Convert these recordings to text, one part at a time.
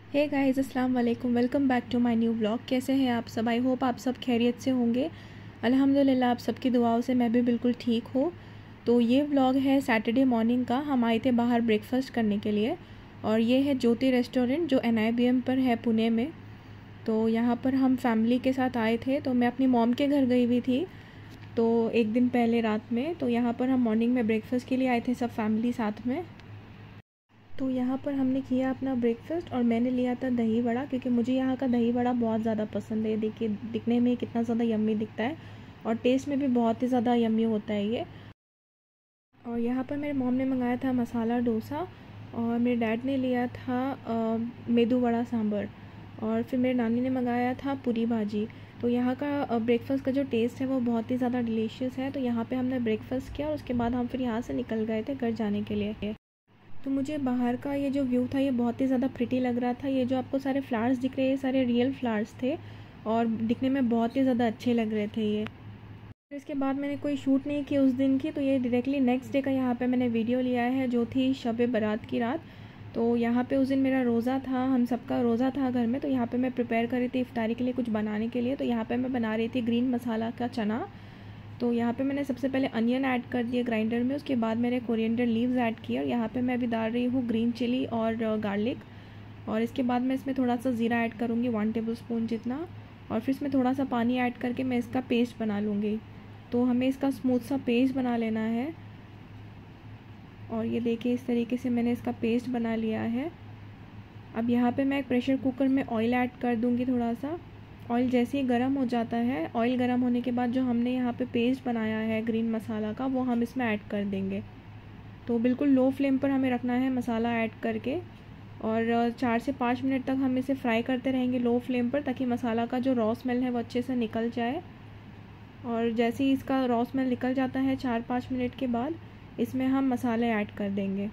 हे guys, अस्सलाम वालेकुम। Welcome back to my new blog. कैसे हैं आप सब? आई होप आप सब खैरियत से होंगे। अल्हम्दुलिल्लाह आप सबकी दुआओं से मैं भी बिल्कुल ठीक हूँ। तो ये व्लॉग है सैटरडे मॉर्निंग का। हम आए थे बाहर ब्रेकफास्ट करने के लिए और ये है ज्योति रेस्टोरेंट जो NIBM पर है पुणे में। तो यहाँ पर हम फैमिली के साथ आए थे। तो मैं अपनी मॉम के घर गई हुई थी तो एक दिन पहले रात में। तो यहाँ पर हम मॉर्निंग में ब्रेकफास्ट के लिए आए थे सब फैमिली साथ में। तो यहाँ पर हमने किया अपना ब्रेकफास्ट और मैंने लिया था दही वड़ा, क्योंकि मुझे यहाँ का दही वड़ा बहुत ज़्यादा पसंद है। देखिए दिखने में कितना ज़्यादा यम्मी दिखता है और टेस्ट में भी बहुत ही ज़्यादा यम्मी होता है ये। और यहाँ पर मेरे मॉम ने मंगाया था मसाला डोसा और मेरे डैड ने लिया था मेदू वड़ा सांभर और फिर मेरे नानी ने मंगाया था पूरी भाजी। तो यहाँ का ब्रेकफास्ट का जो टेस्ट है वो बहुत ही ज़्यादा डिलीशियस है। तो यहाँ पे हमने ब्रेकफास्ट किया और उसके बाद हम फिर यहाँ से निकल गए थे घर जाने के लिए। तो मुझे बाहर का ये जो व्यू था ये बहुत ही ज़्यादा प्रिटी लग रहा था। ये जो आपको सारे फ्लावर्स दिख रहे हैं ये सारे रियल फ्लावर्स थे और दिखने में बहुत ही ज़्यादा अच्छे लग रहे थे ये। इसके बाद मैंने कोई शूट नहीं की उस दिन की, तो ये डायरेक्टली नेक्स्ट डे का यहाँ पे मैंने वीडियो लिया है जो थी शब बारात की रात। तो यहाँ पे उस दिन मेरा रोज़ा था, हम सबका रोज़ा था घर में। तो यहाँ पे मैं प्रिपेयर कर रही थी इफ्तारी के लिए कुछ बनाने के लिए। तो यहाँ पे मैं बना रही थी ग्रीन मसाला का चना। तो यहाँ पे मैंने सबसे पहले अनियन ऐड कर दिए ग्राइंडर में, उसके बाद मैंने कोरिएंडर लीव्स ऐड किए और यहाँ पे मैं अभी डाल रही हूँ ग्रीन चिली और गार्लिक। और इसके बाद मैं इसमें थोड़ा सा ज़ीरा ऐड करूँगी 1 टेबलस्पून जितना, और फिर इसमें थोड़ा सा पानी ऐड करके मैं इसका पेस्ट बना लूँगी। तो हमें इसका स्मूथ सा पेस्ट बना लेना है। और ये देखिए इस तरीके से मैंने इसका पेस्ट बना लिया है। अब यहाँ पे मैं एक प्रेशर कुकर में ऑयल ऐड कर दूँगी थोड़ा सा। ऑयल जैसे ही गर्म हो जाता है, ऑयल गर्म होने के बाद जो हमने यहाँ पे पेस्ट बनाया है ग्रीन मसाला का वो हम इसमें ऐड कर देंगे। तो बिल्कुल लो फ्लेम पर हमें रखना है मसाला ऐड करके और 4 से 5 मिनट तक हम इसे फ्राई करते रहेंगे लो फ्लेम पर, ताकि मसाला का जो रॉ स्मेल है वो अच्छे से निकल जाए। और जैसे ही इसका रॉ स्मेल निकल जाता है 4-5 मिनट के बाद इसमें हम मसाले ऐड कर देंगे।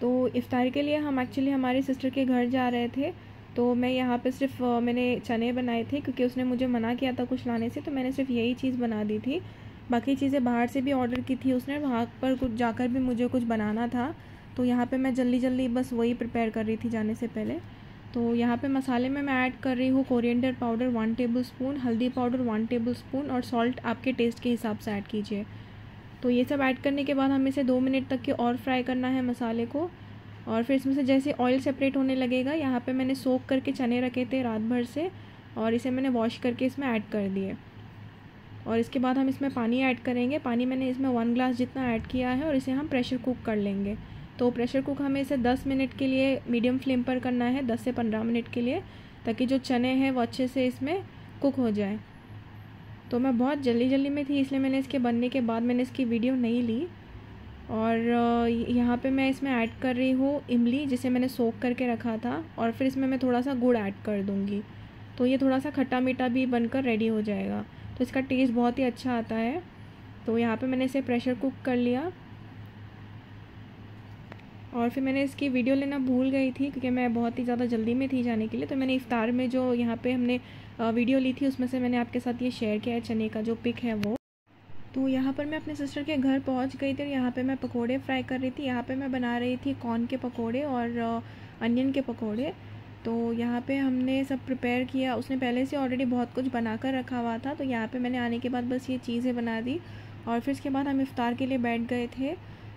तो इफ्तार के लिए हम एक्चुअली हमारी सिस्टर के घर जा रहे थे। तो मैं यहाँ पे सिर्फ मैंने चने बनाए थे क्योंकि उसने मुझे मना किया था कुछ लाने से, तो मैंने सिर्फ यही चीज़ बना दी थी। बाकी चीज़ें बाहर से भी ऑर्डर की थी उसने, वहाँ पर कुछ जाकर भी मुझे कुछ बनाना था। तो यहाँ पे मैं जल्दी जल्दी बस वही प्रिपेयर कर रही थी जाने से पहले। तो यहाँ पे मसाले में मैं ऐड कर रही हूँ कोरिएंडर पाउडर 1 टेबलस्पून, हल्दी पाउडर 1 टेबलस्पून और सॉल्ट आपके टेस्ट के हिसाब से ऐड कीजिए। तो ये सब ऐड करने के बाद हमें इसे 2 मिनट तक के और फ्राई करना है मसाले को। और फिर इसमें से जैसे ऑयल सेपरेट होने लगेगा, यहाँ पे मैंने सोक करके चने रखे थे रात भर से और इसे मैंने वॉश करके इसमें ऐड कर दिए। और इसके बाद हम इसमें पानी ऐड करेंगे। पानी मैंने इसमें 1 ग्लास जितना ऐड किया है और इसे हम प्रेशर कुक कर लेंगे। तो प्रेशर कुक हमें इसे 10 मिनट के लिए मीडियम फ्लेम पर करना है, 10 से 15 मिनट के लिए, ताकि जो चने हैं वो अच्छे से इसमें कुक हो जाए। तो मैं बहुत जल्दी में थी इसलिए मैंने इसके बनने के बाद मैंने इसकी वीडियो नहीं ली। और यहाँ पे मैं इसमें ऐड कर रही हूँ इमली, जिसे मैंने सोक करके रखा था, और फिर इसमें मैं थोड़ा सा गुड़ ऐड कर दूँगी। तो ये थोड़ा सा खट्टा मीठा भी बनकर रेडी हो जाएगा, तो इसका टेस्ट बहुत ही अच्छा आता है। तो यहाँ पे मैंने इसे प्रेशर कुक कर लिया और फिर मैंने इसकी वीडियो लेना भूल गई थी क्योंकि मैं बहुत ही ज़्यादा जल्दी में थी जाने के लिए। तो मैंने इफ्तार में जो यहाँ पे हमने वीडियो ली थी उसमें से मैंने आपके साथ ये शेयर किया है, चने का जो पिक है वो। तो यहाँ पर मैं अपने सिस्टर के घर पहुँच गई थी और यहाँ पे मैं पकोड़े फ्राई कर रही थी। यहाँ पे मैं बना रही थी कॉर्न के पकोड़े और अनियन के पकोड़े। तो यहाँ पे हमने सब प्रिपेयर किया, उसने पहले से ऑलरेडी बहुत कुछ बनाकर रखा हुआ था। तो यहाँ पे मैंने आने के बाद बस ये चीज़ें बना दी और फिर इसके बाद हम इफ्तार के लिए बैठ गए थे।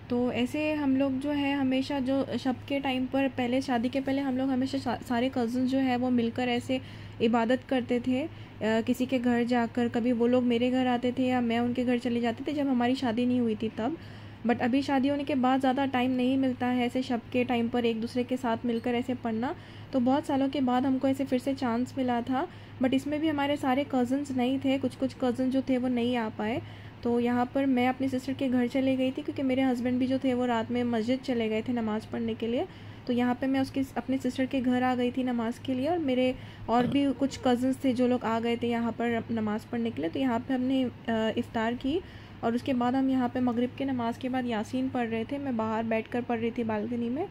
तो ऐसे हम लोग जो है हमेशा जो शब के टाइम पर, पहले शादी के पहले हम लोग हमेशा सारे कज़न्स जो है वो मिलकर ऐसे इबादत करते थे किसी के घर जाकर। कभी वो लोग मेरे घर आते थे या मैं उनके घर चले जाते थे, जब हमारी शादी नहीं हुई थी तब। बट अभी शादी होने के बाद ज़्यादा टाइम नहीं मिलता है ऐसे शब के टाइम पर एक दूसरे के साथ मिलकर ऐसे पढ़ना। तो बहुत सालों के बाद हमको ऐसे फिर से चांस मिला था, बट इसमें भी हमारे सारे कज़न्स नहीं थे, कुछ कज़न जो थे वो नहीं आ पाए। तो यहाँ पर मैं अपनी सिस्टर के घर चले गई थी क्योंकि मेरे हस्बैंड भी जो थे वो रात में मस्जिद चले गए थे नमाज़ पढ़ने के लिए। तो यहाँ पे मैं उसकी अपनी सिस्टर के घर आ गई थी नमाज़ के लिए, और मेरे और भी कुछ कज़न्स थे जो लोग आ गए थे यहाँ पर नमाज़ पढ़ने के लिए। तो यहाँ पे हमने इफ़्तार की और उसके बाद हम यहाँ पे मगरिब के नमाज़ के बाद यासीन पढ़ रहे थे। मैं बाहर बैठकर पढ़ रही थी बालकनी में।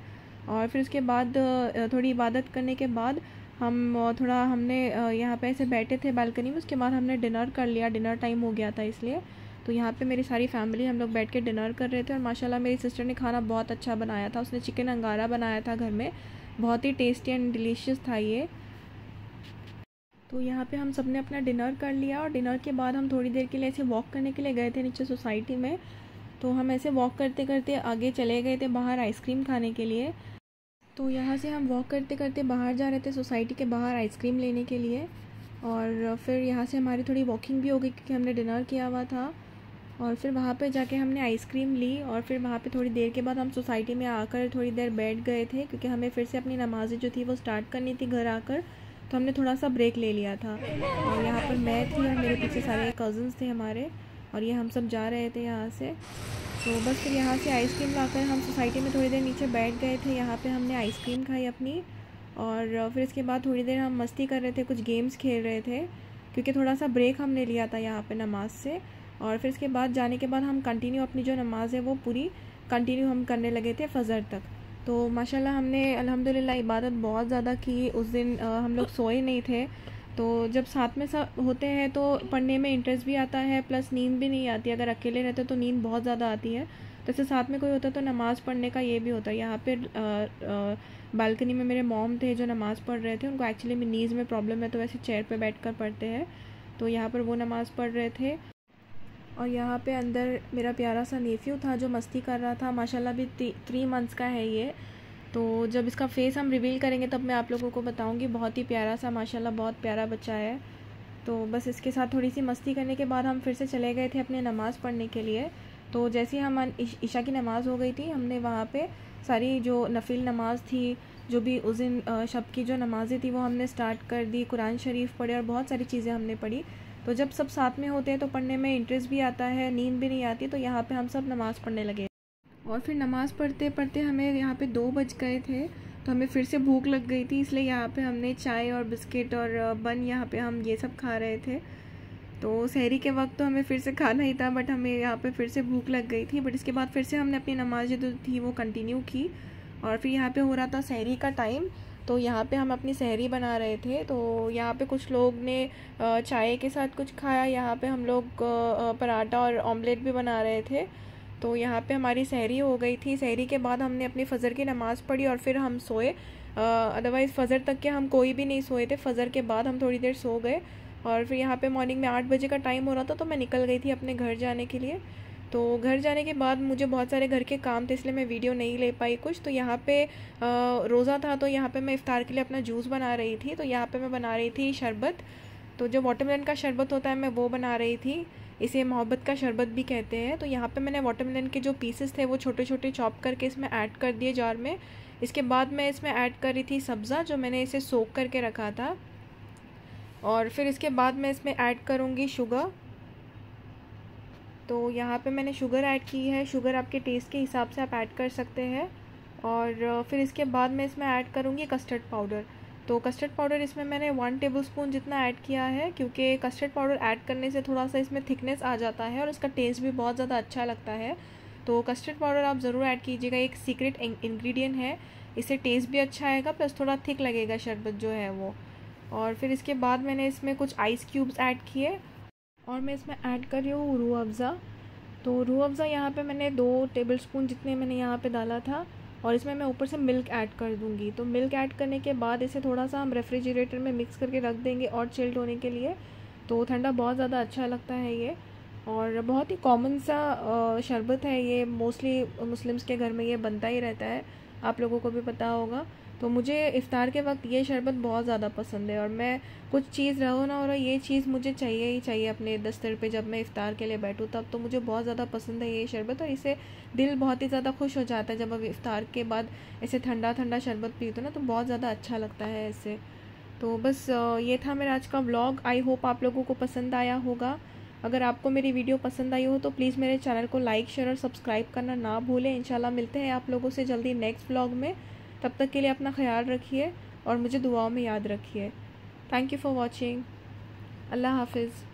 और फिर उसके बाद थोड़ी इबादत करने के बाद हम थोड़ा हमने यहाँ पे ऐसे बैठे थे बालकनी में। उसके बाद हमने डिनर कर लिया, डिनर टाइम हो गया था इसलिए। तो यहाँ पे मेरी सारी फैमिली हम लोग बैठ के डिनर कर रहे थे और माशाल्लाह मेरी सिस्टर ने खाना बहुत अच्छा बनाया था। उसने चिकन अंगारा बनाया था घर में। बहुत ही टेस्टी एंड डिलीशियस था ये। तो यहाँ पे हम सब ने अपना डिनर कर लिया और डिनर के बाद हम थोड़ी देर के लिए ऐसे वॉक करने के लिए गए थे नीचे सोसाइटी में। तो हम ऐसे वॉक करते करते आगे चले गए थे बाहर आइसक्रीम खाने के लिए। तो यहाँ से हम वॉक करते करते बाहर जा रहे थे सोसाइटी के बाहर आइसक्रीम लेने के लिए। और फिर यहाँ से हमारी थोड़ी वॉकिंग भी हो गई क्योंकि हमने डिनर किया हुआ था। और फिर वहाँ पे जाके हमने आइसक्रीम ली और फिर वहाँ पे थोड़ी देर के बाद हम सोसाइटी में आकर थोड़ी देर बैठ गए थे क्योंकि हमें फिर से अपनी नमाज़ें जो थी वो स्टार्ट करनी थी घर आकर। तो हमने थोड़ा सा ब्रेक ले लिया था। और यहाँ पर मैं थी और मेरे पीछे सारे कज़न्स थे हमारे, और ये हम सब जा रहे थे यहाँ से। तो बस फिर यहाँ से आइसक्रीम लाकर हम सोसाइटी में थोड़ी देर नीचे बैठ गए थे। यहाँ पे हमने आइसक्रीम खाई अपनी, और फिर इसके बाद थोड़ी देर हम मस्ती कर रहे थे, कुछ गेम्स खेल रहे थे क्योंकि थोड़ा सा ब्रेक हमने लिया था यहाँ पे नमाज़ से। और फिर इसके बाद जाने के बाद हम कंटिन्यू अपनी जो नमाज़ है वो पूरी कंटिन्यू हम करने लगे थे फ़जर तक। तो माशाल्लाह हमने अल्हम्दुलिल्लाह इबादत बहुत ज़्यादा की उस दिन। हम लोग सोए नहीं थे। तो जब साथ में सब होते हैं तो पढ़ने में इंटरेस्ट भी आता है, प्लस नींद भी नहीं आती। अगर अकेले रहते तो नींद बहुत ज़्यादा आती है, जैसे साथ में कोई होता तो नमाज़ पढ़ने का ये भी होता है। यहाँ पे बालकनी में मेरे मॉम थे जो नमाज़ पढ़ रहे थे। उनको एक्चुअली में नीज़ में प्रॉब्लम है तो वैसे चेयर पे बैठकर पढ़ते हैं। तो यहाँ पर वो नमाज़ पढ़ रहे थे। और यहाँ पे अंदर मेरा प्यारा सा नेफ्यू था जो मस्ती कर रहा था। माशाल्लाह भी 3 मंथ्स का है ये। तो जब इसका फेस हम रिवील करेंगे तब मैं आप लोगों को बताऊंगी। बहुत ही प्यारा सा, माशाल्लाह बहुत प्यारा बच्चा है। तो बस इसके साथ थोड़ी सी मस्ती करने के बाद हम फिर से चले गए थे अपने नमाज़ पढ़ने के लिए। तो जैसे ही हम ईशा की नमाज़ हो गई थी, हमने वहाँ पे सारी जो नफिल नमाज़ थी, जो भी उस दिन शब की जो नमाज़ें थी वो हमने स्टार्ट कर दी। कुरान शरीफ पढ़े और बहुत सारी चीज़ें हमने पढ़ी। तो जब सब साथ में होते हैं तो पढ़ने में इंटरेस्ट भी आता है, नींद भी नहीं आती। तो यहाँ पे हम सब नमाज़ पढ़ने लगे और फिर नमाज़ पढ़ते पढ़ते हमें यहाँ पे 2 बज गए थे। तो हमें फिर से भूख लग गई थी, इसलिए यहाँ पे हमने चाय और बिस्किट और बन यहाँ पे हम ये सब खा रहे थे। तो सहरी के वक्त तो हमें फिर से खाना ही था, बट हमें यहाँ पे फिर से भूख लग गई थी। बट इसके बाद फिर से हमने अपनी नमाज जो थी वो कंटिन्यू की। और फिर यहाँ पे हो रहा था सहरी का टाइम। तो यहाँ पे हम अपनी सहरी बना रहे थे। तो यहाँ पे कुछ लोग ने चाय के साथ कुछ खाया। यहाँ पे हम लोग पराठा और ऑमलेट भी बना रहे थे। तो यहाँ पे हमारी सहरी हो गई थी। सहरी के बाद हमने अपनी फ़जर की नमाज़ पढ़ी और फिर हम सोए। अदरवाइज़ फ़जर तक के हम कोई भी नहीं सोए थे। फ़जर के बाद हम थोड़ी देर सो गए और फिर यहाँ पे मॉर्निंग में 8 बजे का टाइम हो रहा था तो मैं निकल गई थी अपने घर जाने के लिए। तो घर जाने के बाद मुझे बहुत सारे घर के काम थे, इसलिए मैं वीडियो नहीं ले पाई कुछ। तो यहाँ पे रोज़ा था तो यहाँ पे मैं इफ़्तार के लिए अपना जूस बना रही थी। तो यहाँ पे मैं बना रही थी शरबत। तो जो वाटरमेलन का शरबत होता है मैं वो बना रही थी। इसे मोहब्बत का शरबत भी कहते हैं। तो यहाँ पे मैंने वाटरमेलन के जो पीसेस थे वो छोटे छोटे चॉप करके इसमें ऐड कर दिए जार में। इसके बाद मैं इसमें ऐड कर रही थी सब्ज़ा, जो मैंने इसे सोक करके रखा था। और फिर इसके बाद मैं इसमें ऐड करूँगी शुगर। तो यहाँ पे मैंने शुगर ऐड की है। शुगर आपके टेस्ट के हिसाब से आप ऐड कर सकते हैं। और फिर इसके बाद मैं इसमें ऐड करूँगी कस्टर्ड पाउडर। तो कस्टर्ड पाउडर इसमें मैंने 1 टेबलस्पून जितना ऐड किया है, क्योंकि कस्टर्ड पाउडर ऐड करने से थोड़ा सा इसमें थिकनेस आ जाता है और इसका टेस्ट भी बहुत ज़्यादा अच्छा लगता है। तो कस्टर्ड पाउडर आप ज़रूर ऐड कीजिएगा, एक सीक्रेट इंग्रेडिएंट है। इससे टेस्ट भी अच्छा आएगा, प्लस थोड़ा थिक लगेगा शरबत जो है वो। और फिर इसके बाद मैंने इसमें कुछ आइस क्यूब्स ऐड किए और मैं इसमें ऐड कर रही हूँ रूह अफ़ज़ा। तो रूह अफ़ज़ा यहाँ पे मैंने 2 टेबलस्पून जितने मैंने यहाँ पे डाला था और इसमें मैं ऊपर से मिल्क ऐड कर दूँगी। तो मिल्क ऐड करने के बाद इसे थोड़ा सा हम रेफ्रिजरेटर में मिक्स करके रख देंगे और चिल्ड होने के लिए। तो ठंडा बहुत ज़्यादा अच्छा लगता है ये, और बहुत ही कॉमन सा शरबत है ये। मोस्टली मुस्लिम्स के घर में ये बनता ही रहता है, आप लोगों को भी पता होगा। तो मुझे इफ़्तार के वक्त ये शरबत बहुत ज़्यादा पसंद है, और मैं कुछ चीज़ रहो ना हो ये चीज़ मुझे चाहिए ही चाहिए अपने दस्तर पे। जब मैं इफ़्तार के लिए बैठूँ तब तो मुझे बहुत ज़्यादा पसंद है ये शरबत, और इससे दिल बहुत ही ज़्यादा खुश हो जाता है। जब अब इफ़्तार के बाद ऐसे ठंडा ठंडा शरबत पीते ना तो बहुत ज़्यादा अच्छा लगता है इससे। तो बस ये था मेरा आज का व्लॉग। आई होप आप लोगों को पसंद आया होगा। अगर आपको मेरी वीडियो पसंद आई हो तो प्लीज़ मेरे चैनल को लाइक शेयर और सब्सक्राइब करना ना भूलें। इंशाल्लाह मिलते हैं आप लोगों से जल्दी नेक्स्ट व्लॉग में। तब तक के लिए अपना ख्याल रखिए और मुझे दुआओं में याद रखिए। Thank you for watching. Allah हाफिज़।